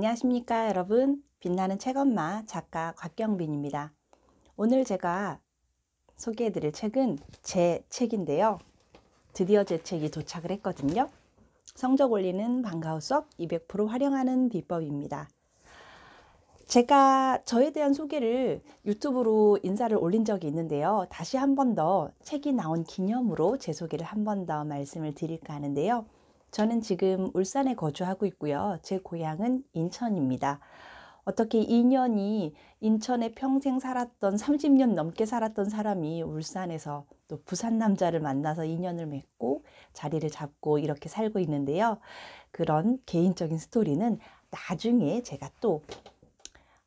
안녕하십니까 여러분. 빛나는 책엄마 작가 곽경빈입니다. 오늘 제가 소개해드릴 책은 제 책인데요. 드디어 제 책이 도착을 했거든요. 성적 올리는 방과후 수업 200% 활용하는 비법입니다. 제가 저에 대한 소개를 유튜브로 인사를 올린 적이 있는데요. 다시 한 번 더 책이 나온 기념으로 제 소개를 한 번 더 말씀을 드릴까 하는데요. 저는 지금 울산에 거주하고 있고요. 제 고향은 인천입니다. 어떻게 2년이 인천에 평생 살았던 30년 넘게 살았던 사람이 울산에서 또 부산 남자를 만나서 인연을 맺고 자리를 잡고 이렇게 살고 있는데요. 그런 개인적인 스토리는 나중에 제가 또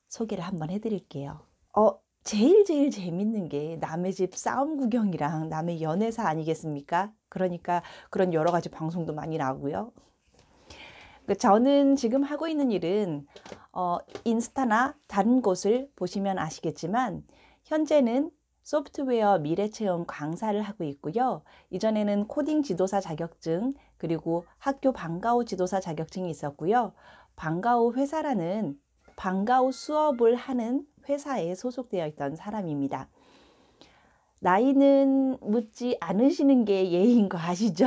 소개를 한번 해드릴게요. 제일 재밌는 게 남의 집 싸움 구경이랑 남의 연애사 아니겠습니까? 그러니까 그런 여러 가지 방송도 많이 나오고요. 저는 지금 하고 있는 일은 인스타나 다른 곳을 보시면 아시겠지만 현재는 소프트웨어 미래체험 강사를 하고 있고요. 이전에는 코딩 지도사 자격증 그리고 학교 방과후 지도사 자격증이 있었고요. 방과후 회사라는 방과후 수업을 하는 회사에 소속되어 있던 사람입니다. 나이는 묻지 않으시는 게 예의인 거 아시죠?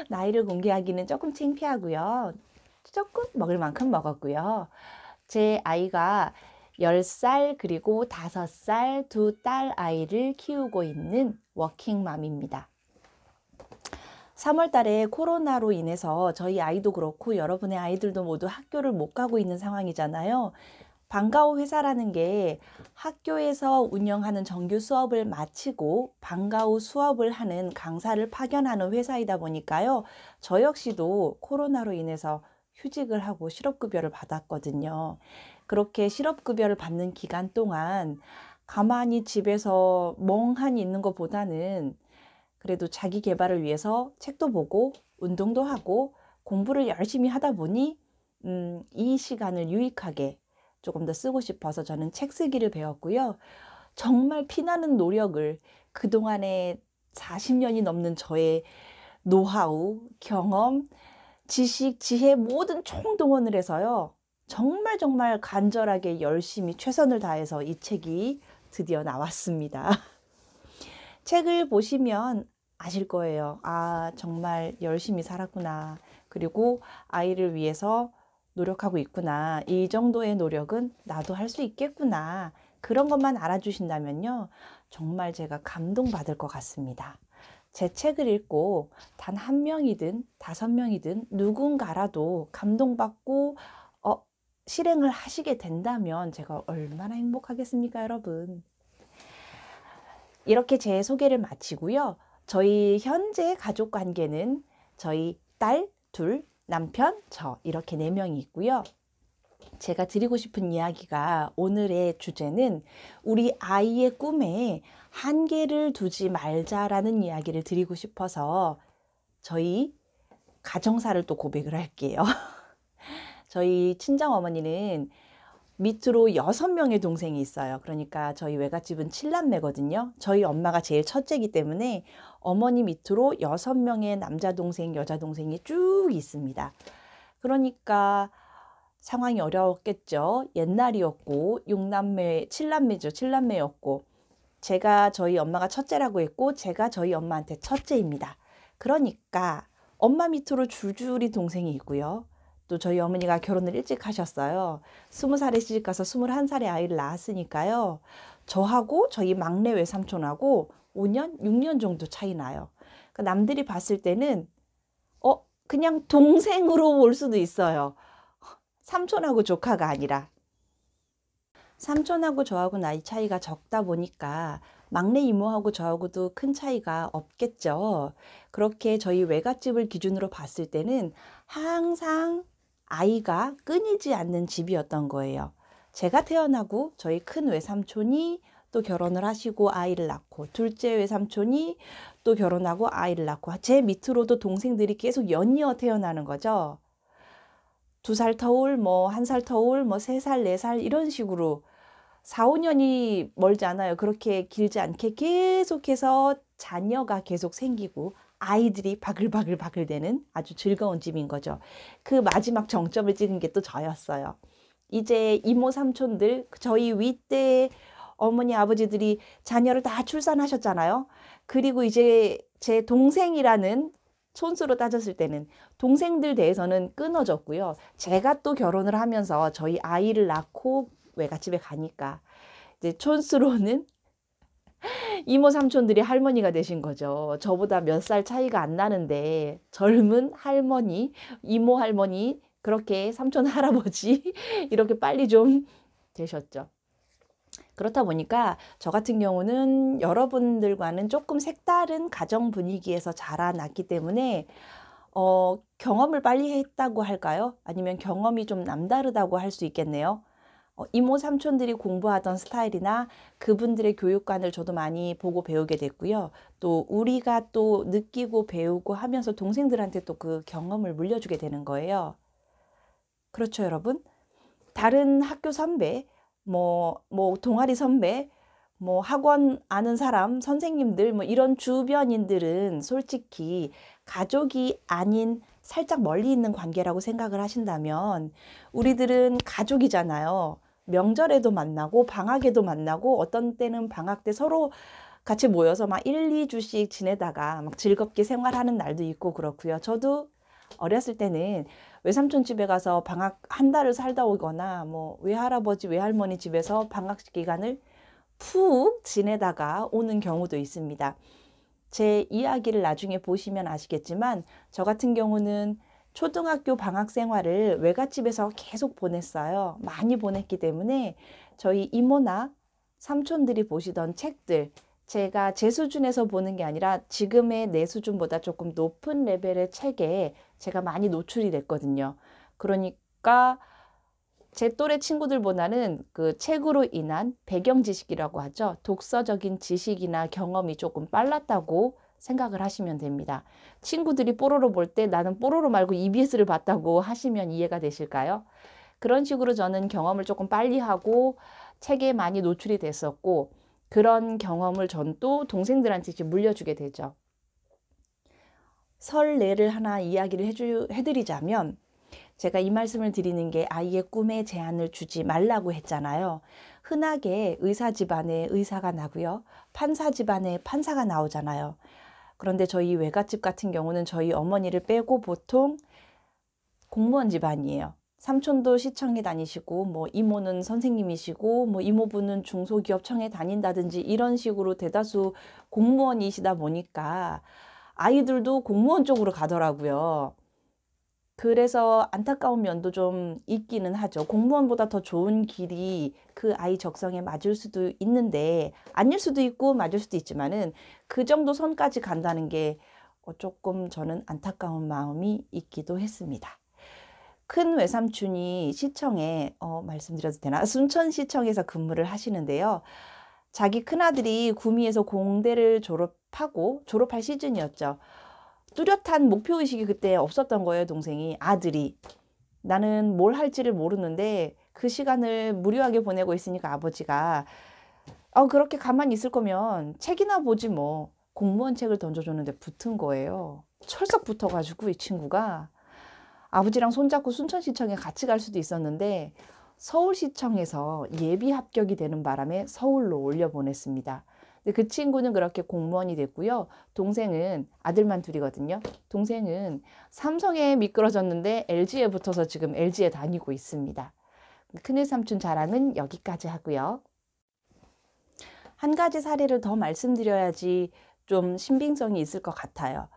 나이를 공개하기는 조금 창피하고요. 조금 먹을 만큼 먹었고요. 제 아이가 10살 그리고 5살 두 딸 아이를 키우고 있는 워킹맘입니다. 3월 달에 코로나로 인해서 저희 아이도 그렇고 여러분의 아이들도 모두 학교를 못 가고 있는 상황이잖아요. 방과후 회사라는 게 학교에서 운영하는 정규 수업을 마치고 방과후 수업을 하는 강사를 파견하는 회사이다 보니까요. 저 역시도 코로나로 인해서 휴직을 하고 실업급여를 받았거든요. 그렇게 실업급여를 받는 기간 동안 가만히 집에서 멍하니 있는 것보다는 그래도 자기 개발을 위해서 책도 보고 운동도 하고 공부를 열심히 하다 보니 이 시간을 유익하게 조금 더 쓰고 싶어서 저는 책 쓰기를 배웠고요. 정말 피나는 노력을 그동안에 40년이 넘는 저의 노하우, 경험, 지식, 지혜 모든 총동원을 해서요. 정말 간절하게 열심히 최선을 다해서 이 책이 드디어 나왔습니다. 책을 보시면 아실 거예요. 아, 정말 열심히 살았구나. 그리고 아이를 위해서 노력하고 있구나. 이 정도의 노력은 나도 할 수 있겠구나. 그런 것만 알아주신다면요. 정말 제가 감동받을 것 같습니다. 제 책을 읽고 단 한 명이든 5명이든 누군가라도 감동받고 실행을 하시게 된다면 제가 얼마나 행복하겠습니까, 여러분. 이렇게 제 소개를 마치고요. 저희 현재 가족 관계는 저희 딸 둘, 남편, 저 이렇게 4명이 있고요. 제가 드리고 싶은 이야기가 오늘의 주제는 우리 아이의 꿈에 한계를 두지 말자라는 이야기를 드리고 싶어서 저희 가정사를 또 고백을 할게요. 저희 친정어머니는 밑으로 6명의 동생이 있어요. 그러니까 저희 외갓집은 7남매거든요. 저희 엄마가 제일 첫째이기 때문에 어머니 밑으로 6명의 남자 동생, 여자 동생이 쭉 있습니다. 그러니까 상황이 어려웠겠죠. 옛날이었고 6남매, 7남매죠. 7남매였고 제가 저희 엄마가 첫째라고 했고 제가 저희 엄마한테 첫째입니다. 그러니까 엄마 밑으로 줄줄이 동생이 있고요. 또 저희 어머니가 결혼을 일찍 하셨어요. 20살에 시집가서 21살에 아이를 낳았으니까요. 저하고 저희 막내 외삼촌하고 5년, 6년 정도 차이 나요. 그러니까 남들이 봤을 때는 그냥 동생으로 볼 수도 있어요. 삼촌하고 조카가 아니라. 삼촌하고 저하고 나이 차이가 적다 보니까 막내 이모하고 저하고도 큰 차이가 없겠죠. 그렇게 저희 외갓집을 기준으로 봤을 때는 항상 아이가 끊이지 않는 집이었던 거예요. 제가 태어나고 저희 큰 외삼촌이 또 결혼을 하시고 아이를 낳고 둘째 외삼촌이 또 결혼하고 아이를 낳고 제 밑으로도 동생들이 계속 연이어 태어나는 거죠. 2살 터울, 1살 터울, 3살, 4살 이런 식으로 4, 5년이 멀지 않아요. 그렇게 길지 않게 계속해서 자녀가 계속 생기고 아이들이 바글바글 되는 아주 즐거운 집인 거죠. 그 마지막 정점을 찍은 게 또 저였어요. 이제 이모 삼촌들, 저희 윗대 어머니 아버지들이 자녀를 다 출산하셨잖아요. 그리고 이제 제 동생이라는, 손수로 따졌을 때는 동생들 대해서는 끊어졌고요. 제가 또 결혼을 하면서 저희 아이를 낳고 외갓집에 가니까 이제 촌수로는 이모 삼촌들이 할머니가 되신 거죠. 저보다 몇 살 차이가 안 나는데 젊은 할머니, 이모 할머니, 그렇게 삼촌 할아버지 이렇게 빨리 좀 되셨죠. 그렇다 보니까 저 같은 경우는 여러분들과는 조금 색다른 가정 분위기에서 자라났기 때문에 경험을 빨리 했다고 할까요? 아니면 경험이 좀 남다르다고 할 수 있겠네요. 이모 삼촌들이 공부하던 스타일이나 그분들의 교육관을 저도 많이 보고 배우게 됐고요. 또 우리가 또 느끼고 배우고 하면서 동생들한테 또 그 경험을 물려주게 되는 거예요. 그렇죠, 여러분? 다른 학교 선배, 뭐 동아리 선배, 뭐 학원 아는 사람, 선생님들, 뭐 이런 주변인들은 솔직히 가족이 아닌 살짝 멀리 있는 관계라고 생각을 하신다면, 우리들은 가족이잖아요. 명절에도 만나고 방학에도 만나고, 어떤 때는 방학 때 서로 같이 모여서 막 1, 2주씩 지내다가 막 즐겁게 생활하는 날도 있고 그렇고요. 저도 어렸을 때는 외삼촌 집에 가서 방학 한 달을 살다 오거나, 뭐 외할아버지 외할머니 집에서 방학 기간을 푹 지내다가 오는 경우도 있습니다. 제 이야기를 나중에 보시면 아시겠지만, 저 같은 경우는 초등학교 방학 생활을 외갓집에서 계속 보냈어요. 많이 보냈기 때문에 저희 이모나 삼촌들이 보시던 책들, 제가 제 수준에서 보는 게 아니라 지금의 내 수준보다 조금 높은 레벨의 책에 제가 많이 노출이 됐거든요. 그러니까 제 또래 친구들보다는 그 책으로 인한 배경 지식이라고 하죠. 독서적인 지식이나 경험이 조금 빨랐다고 생각을 하시면 됩니다. 친구들이 뽀로로 볼 때 나는 뽀로로 말고 EBS를 봤다고 하시면 이해가 되실까요? 그런 식으로 저는 경험을 조금 빨리 하고 책에 많이 노출이 됐었고, 그런 경험을 전 또 동생들한테 이제 물려주게 되죠. 설례를 하나 이야기를 해드리자면, 제가 이 말씀을 드리는 게 아이의 꿈에 제한을 주지 말라고 했잖아요. 흔하게 의사 집안에 의사가 나고요. 판사 집안에 판사가 나오잖아요. 그런데 저희 외갓집 같은 경우는 저희 어머니를 빼고 보통 공무원 집안이에요. 삼촌도 시청에 다니시고, 뭐 이모는 선생님이시고, 뭐 이모부는 중소기업청에 다닌다든지 이런 식으로 대다수 공무원이시다 보니까 아이들도 공무원 쪽으로 가더라고요. 그래서 안타까운 면도 좀 있기는 하죠. 공무원보다 더 좋은 길이 그 아이 적성에 맞을 수도 있는데, 아닐 수도 있고 맞을 수도 있지만은 그 정도 선까지 간다는 게 조금 저는 안타까운 마음이 있기도 했습니다. 큰 외삼촌이 시청에, 말씀드려도 되나? 순천시청에서 근무를 하시는데요. 자기 큰아들이 구미에서 공대를 졸업할 시즌이었죠. 뚜렷한 목표의식이 그때 없었던 거예요, 동생이. 아들이. 나는 뭘 할지를 모르는데 그 시간을 무료하게 보내고 있으니까 아버지가 그렇게 가만히 있을 거면 책이나 보지 뭐. 공무원 책을 던져줬는데 붙은 거예요. 철썩 붙어가지고 이 친구가 아버지랑 손잡고 순천시청에 같이 갈 수도 있었는데 서울시청에서 예비 합격이 되는 바람에 서울로 올려보냈습니다. 그 친구는 그렇게 공무원이 됐고요. 동생은 아들만 둘이거든요. 동생은 삼성에 미끄러졌는데 LG에 붙어서 지금 LG에 다니고 있습니다. 큰애 삼촌 자랑은 여기까지 하고요. 한 가지 사례를 더 말씀드려야지 좀 신빙성이 있을 것 같아요.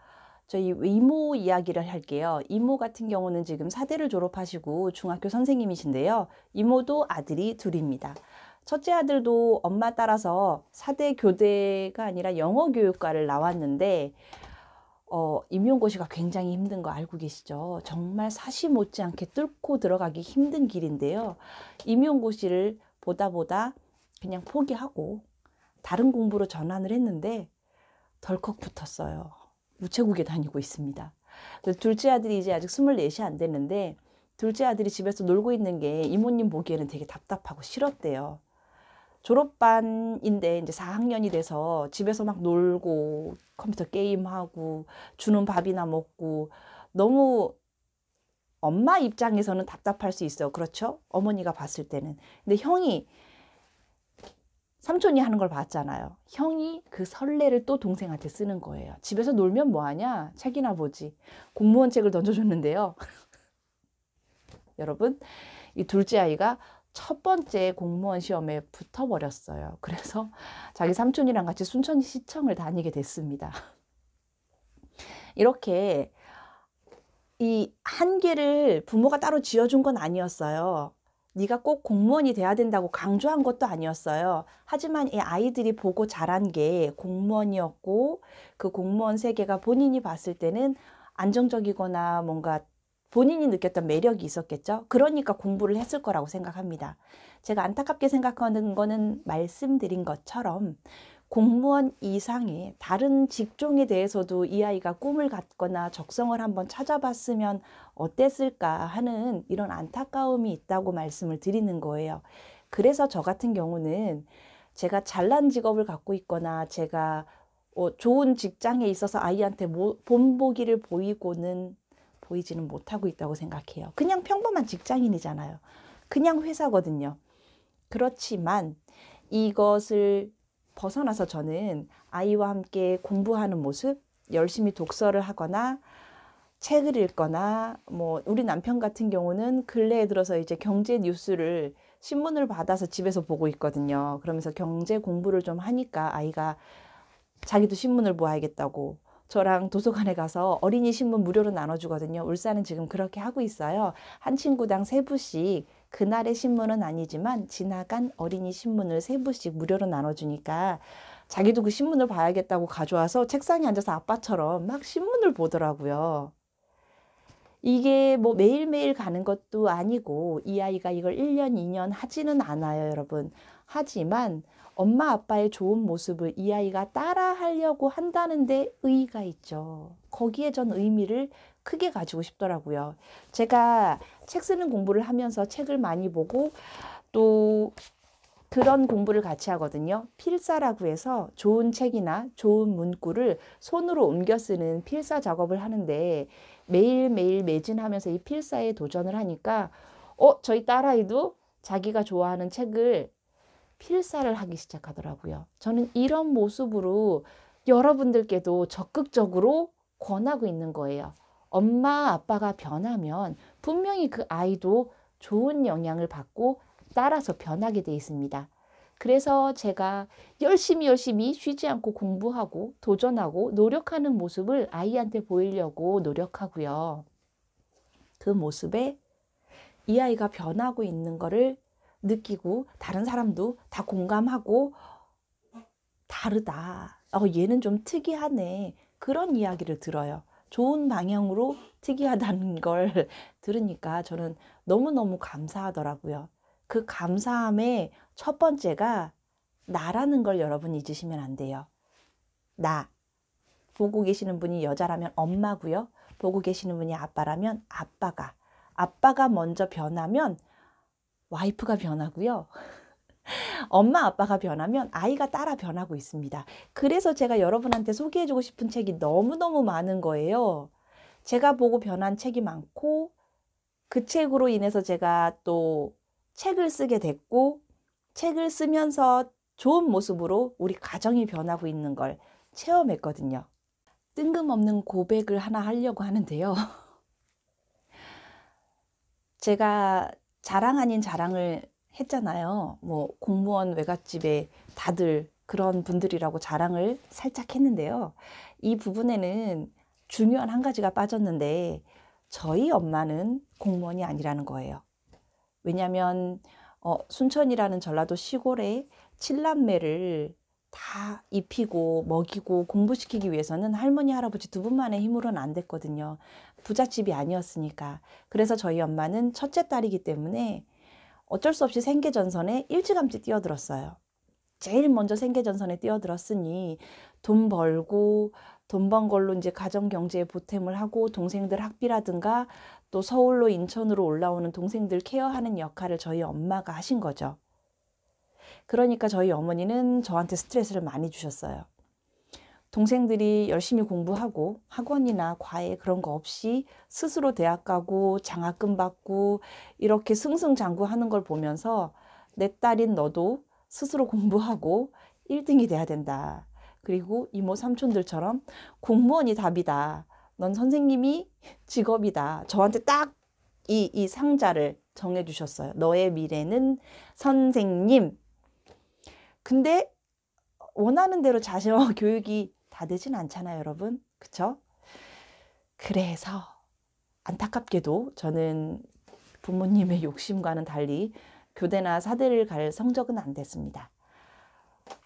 저희 이모 이야기를 할게요. 이모 같은 경우는 지금 사대를 졸업하시고 중학교 선생님이신데요. 이모도 아들이 둘입니다. 첫째 아들도 엄마 따라서 사대 교대가 아니라 영어 교육과를 나왔는데 임용고시가 굉장히 힘든 거 알고 계시죠? 정말 사시 못지않게 뚫고 들어가기 힘든 길인데요. 임용고시를 보다 그냥 포기하고 다른 공부로 전환을 했는데 덜컥 붙었어요. 우체국에 다니고 있습니다. 둘째 아들이 이제 아직 24이 안 됐는데 둘째 아들이 집에서 놀고 있는 게 이모님 보기에는 되게 답답하고 싫었대요. 졸업반인데 이제 4학년이 돼서 집에서 막 놀고 컴퓨터 게임하고 주는 밥이나 먹고 너무 엄마 입장에서는 답답할 수 있어요. 그렇죠? 어머니가 봤을 때는. 근데 삼촌이 하는 걸 봤잖아요. 형이 그 설레를 또 동생한테 쓰는 거예요. 집에서 놀면 뭐하냐? 책이나 보지. 공무원 책을 던져줬는데요. 여러분, 이 둘째 아이가 첫 번째 공무원 시험에 붙어버렸어요. 그래서 자기 삼촌이랑 같이 순천시청을 다니게 됐습니다. 이렇게 이 한계를 부모가 따로 지어준 건 아니었어요. 네가 꼭 공무원이 돼야 된다고 강조한 것도 아니었어요. 하지만 이 아이들이 보고 자란 게 공무원이었고 그 공무원 세계가 본인이 봤을 때는 안정적이거나 뭔가 본인이 느꼈던 매력이 있었겠죠. 그러니까 공부를 했을 거라고 생각합니다. 제가 안타깝게 생각하는 거는 말씀드린 것처럼 공무원 이상의 다른 직종에 대해서도 이 아이가 꿈을 갖거나 적성을 한번 찾아봤으면 어땠을까 하는 이런 안타까움이 있다고 말씀을 드리는 거예요. 그래서 저 같은 경우는 제가 잘난 직업을 갖고 있거나 제가 좋은 직장에 있어서 아이한테 본보기를 보이지는 못하고 있다고 생각해요. 그냥 평범한 직장인이잖아요. 그냥 회사거든요. 그렇지만 이것을 벗어나서 저는 아이와 함께 공부하는 모습, 열심히 독서를 하거나 책을 읽거나 우리 남편 같은 경우는 근래에 들어서 이제 경제 뉴스를 신문을 받아서 집에서 보고 있거든요. 그러면서 경제 공부를 좀 하니까 아이가 자기도 신문을 보아야겠다고 저랑 도서관에 가서 어린이 신문 무료로 나눠주거든요. 울산은 지금 그렇게 하고 있어요. 한 친구당 3부씩 그날의 신문은 아니지만 지나간 어린이 신문을 3부씩 무료로 나눠주니까 자기도 그 신문을 봐야겠다고 가져와서 책상에 앉아서 아빠처럼 막 신문을 보더라고요. 이게 매일매일 가는 것도 아니고 이 아이가 이걸 1년, 2년 하지는 않아요, 여러분. 하지만 엄마 아빠의 좋은 모습을 이 아이가 따라 하려고 한다는 데 의의가 있죠. 거기에 전 의미를 크게 가지고 싶더라고요. 제가 책 쓰는 공부를 하면서 책을 많이 보고 또 그런 공부를 같이 하거든요. 필사라고 해서 좋은 책이나 좋은 문구를 손으로 옮겨 쓰는 필사 작업을 하는데 매일매일 매진하면서 이 필사에 도전을 하니까 저희 딸아이도 자기가 좋아하는 책을 필사를 하기 시작하더라고요. 저는 이런 모습으로 여러분들께도 적극적으로 권하고 있는 거예요. 엄마 아빠가 변하면 분명히 그 아이도 좋은 영향을 받고 따라서 변하게 돼 있습니다. 그래서 제가 열심히 쉬지 않고 공부하고 도전하고 노력하는 모습을 아이한테 보이려고 노력하고요. 그 모습에 이 아이가 변하고 있는 거를 느끼고 다른 사람도 다 공감하고 다르다. 얘는 좀 특이하네. 그런 이야기를 들어요. 좋은 방향으로 특이하다는 걸 들으니까 저는 너무너무 감사하더라고요. 그 감사함의 첫 번째가 나라는 걸 여러분 잊으시면 안 돼요. 나. 보고 계시는 분이 여자라면 엄마고요. 보고 계시는 분이 아빠라면 아빠가 먼저 변하면 와이프가 변하고요. 엄마 아빠가 변하면 아이가 따라 변하고 있습니다. 그래서 제가 여러분한테 소개해주고 싶은 책이 너무너무 많은 거예요. 제가 보고 변한 책이 많고 그 책으로 인해서 제가 또 책을 쓰게 됐고 책을 쓰면서 좋은 모습으로 우리 가정이 변하고 있는 걸 체험했거든요. 뜬금없는 고백을 하나 하려고 하는데요. 제가 자랑 아닌 자랑을 했잖아요. 공무원 외갓집에 다들 그런 분들이라고 자랑을 살짝 했는데요. 이 부분에는 중요한 한 가지가 빠졌는데 저희 엄마는 공무원이 아니라는 거예요. 왜냐하면 순천이라는 전라도 시골에 7남매를 다 입히고 먹이고 공부시키기 위해서는 할머니 할아버지 두 분만의 힘으로는 안 됐거든요. 부잣집이 아니었으니까. 그래서 저희 엄마는 첫째 딸이기 때문에 어쩔 수 없이 생계전선에 일찌감치 뛰어들었어요. 제일 먼저 생계전선에 뛰어들었으니 돈 벌고 돈 번 걸로 이제 가정 경제에 보탬을 하고 동생들 학비라든가 또 서울로 인천으로 올라오는 동생들 케어하는 역할을 저희 엄마가 하신 거죠. 그러니까 저희 어머니는 저한테 스트레스를 많이 주셨어요. 동생들이 열심히 공부하고 학원이나 과외 그런 거 없이 스스로 대학 가고 장학금 받고 이렇게 승승장구하는 걸 보면서 내 딸인 너도 스스로 공부하고 1등이 돼야 된다. 그리고 이모 삼촌들처럼 공무원이 답이다. 넌 선생님이 직업이다. 저한테 딱 이 상자를 정해주셨어요. 너의 미래는 선생님. 근데 원하는 대로 자녀 교육이 다 되진 않잖아요, 여러분. 그쵸? 그래서 안타깝게도 저는 부모님의 욕심과는 달리 교대나 사대를 갈 성적은 안 됐습니다.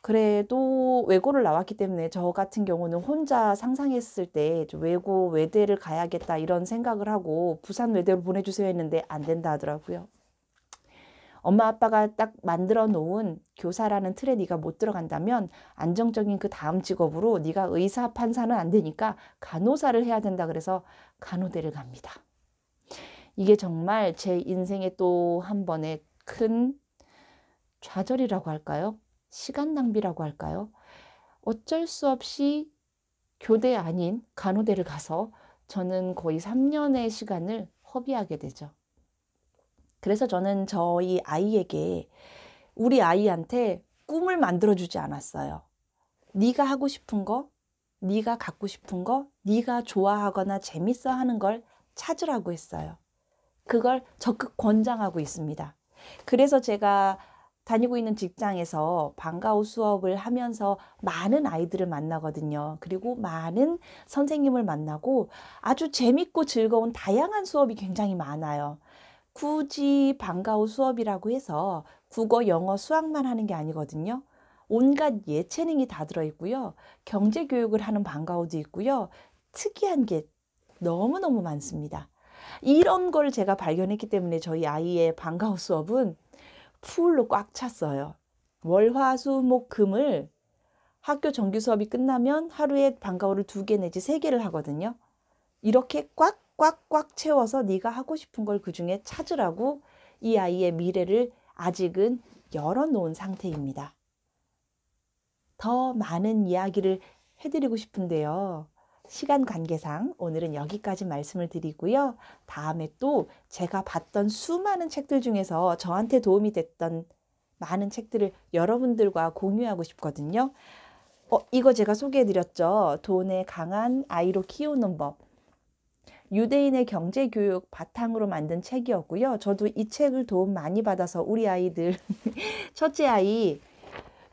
그래도 외고를 나왔기 때문에 저 같은 경우는 혼자 상상했을 때 외고, 외대를 가야겠다 이런 생각을 하고 부산 외대로 보내주세요 했는데 안 된다 하더라고요. 엄마 아빠가 딱 만들어 놓은 교사라는 틀에 네가 못 들어간다면 안정적인 그 다음 직업으로 네가 의사, 판사는 안 되니까 간호사를 해야 된다 그래서 간호대를 갑니다. 이게 정말 제 인생의 또 한 번의 큰 좌절이라고 할까요? 시간 낭비라고 할까요? 어쩔 수 없이 교대 아닌 간호대를 가서 저는 거의 3년의 시간을 허비하게 되죠. 그래서 저는 저희 아이에게 우리 아이한테 꿈을 만들어주지 않았어요. 네가 하고 싶은 거, 네가 갖고 싶은 거, 네가 좋아하거나 재밌어 하는 걸 찾으라고 했어요. 그걸 적극 권장하고 있습니다. 그래서 제가 다니고 있는 직장에서 방과후 수업을 하면서 많은 아이들을 만나거든요. 그리고 많은 선생님을 만나고 아주 재밌고 즐거운 다양한 수업이 굉장히 많아요. 굳이 방과후 수업이라고 해서 국어, 영어, 수학만 하는 게 아니거든요. 온갖 예체능이 다 들어있고요. 경제교육을 하는 방과후도 있고요. 특이한 게 너무너무 많습니다. 이런 걸 제가 발견했기 때문에 저희 아이의 방과후 수업은 풀로 꽉 찼어요. 월, 화, 수, 목, 금을 학교 정규 수업이 끝나면 하루에 방과후를 2개 내지 3개를 하거든요. 이렇게 꽉꽉꽉 채워서 네가 하고 싶은 걸 그중에 찾으라고 이 아이의 미래를 아직은 열어놓은 상태입니다. 더 많은 이야기를 해드리고 싶은데요. 시간 관계상 오늘은 여기까지 말씀을 드리고요. 다음에 또 제가 봤던 수많은 책들 중에서 저한테 도움이 됐던 많은 책들을 여러분들과 공유하고 싶거든요. 이거 제가 소개해드렸죠. 돈에 강한 아이로 키우는 법. 유대인의 경제교육 바탕으로 만든 책이었고요. 저도 이 책을 도움 많이 받아서 우리 아이들 첫째 아이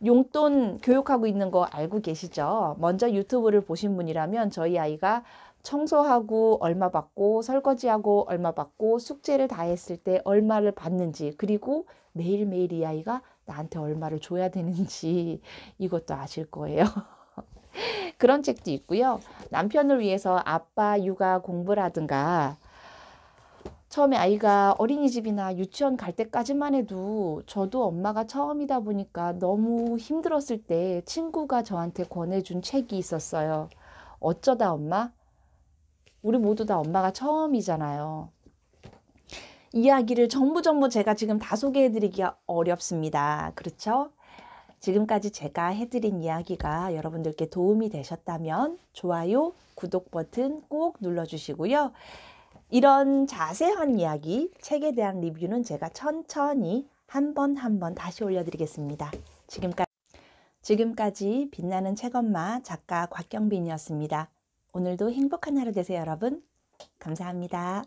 용돈 교육하고 있는 거 알고 계시죠? 먼저 유튜브를 보신 분이라면 저희 아이가 청소하고 얼마 받고 설거지하고 얼마 받고 숙제를 다 했을 때 얼마를 받는지 그리고 매일매일 이 아이가 나한테 얼마를 줘야 되는지 이것도 아실 거예요. 그런 책도 있고요. 남편을 위해서 아빠 육아 공부라든가 처음에 아이가 어린이집이나 유치원 갈 때까지만 해도 저도 엄마가 처음이다 보니까 너무 힘들었을 때 친구가 저한테 권해준 책이 있었어요. 어쩌다 엄마? 우리 모두 다 엄마가 처음이잖아요. 이야기를 전부 제가 지금 다 소개해드리기가 어렵습니다. 그렇죠? 지금까지 제가 해드린 이야기가 여러분들께 도움이 되셨다면 좋아요, 구독 버튼 꼭 눌러주시고요. 이런 자세한 이야기, 책에 대한 리뷰는 제가 천천히 한 번 다시 올려드리겠습니다. 지금까지 빛나는 책엄마 작가 곽경빈이었습니다. 오늘도 행복한 하루 되세요, 여러분. 감사합니다.